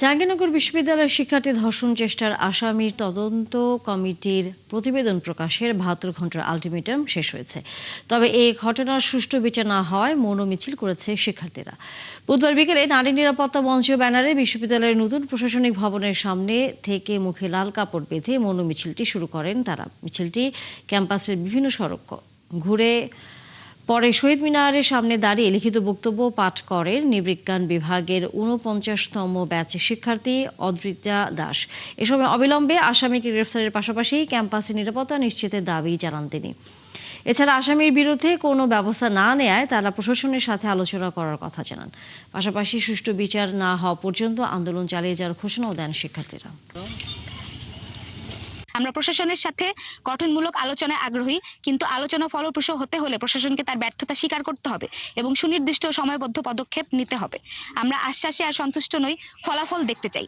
জাহাঙ্গীরনগর বিশ্ববিদ্যালয়ের শিক্ষার্থী ধর্ষণ চেষ্টার আসামির তদন্ত কমিটির প্রতিবেদন প্রকাশের ৭২ ঘন্টার আলটিমেটাম শেষ হয়েছে। তবে এই ঘটনার সুষ্ঠু বিচার না হওয়ায় মৌন মিছিল করেছে শিক্ষার্থীরা। বুধবার বিকেলে নারী নিরাপত্তা মঞ্চ ব্যানারে বিশ্ববিদ্যালয়ের নতুন প্রশাসনিক ভবনের সামনে থেকে মুখে লাল কাপড় বেঁধে মৌন মিছিলটি শুরু করেন তারা। মিছিলটি ক্যাম্পাসের বিভিন্ন সড়ক ঘুরে পরে শহীদ মিনারের সামনে দাঁড়িয়ে লিখিত বক্তব্য পাঠ করেন নৃবিজ্ঞান বিভাগের ৪৯তম ব্যাচের শিক্ষার্থী অদ্রিজা দাস। এ সময় অবিলম্বে আসামিকে গ্রেফতারের পাশাপাশি ক্যাম্পাসের নিরাপত্তা নিশ্চিতের দাবি জানান তিনি। এছাড়া আসামির বিরুদ্ধে কোনো ব্যবস্থা না নেয়ায় তারা প্রশাসনের সাথে আলোচনা করার কথা জানান। পাশাপাশি সুষ্ঠু বিচার না হওয়া পর্যন্ত আন্দোলন চালিয়ে যাওয়ার ঘোষণাও দেন শিক্ষার্থীরা। আমরা প্রশাসনের সাথে গঠনমূলক আলোচনায় আগ্রহী, কিন্তু আলোচনা ফলপ্রসূ হতে হলে প্রশাসনকে তার ব্যর্থতা স্বীকার করতে হবে এবং সুনির্দিষ্ট সময়বদ্ধ পদক্ষেপ নিতে হবে। আমরা আশ্বাসে আর সন্তুষ্ট নই, ফলাফল দেখতে চাই।